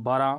12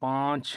5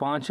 5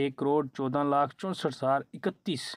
1,14,64,031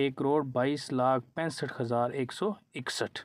1,22,65,161۔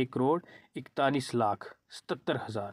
1,41,77,000۔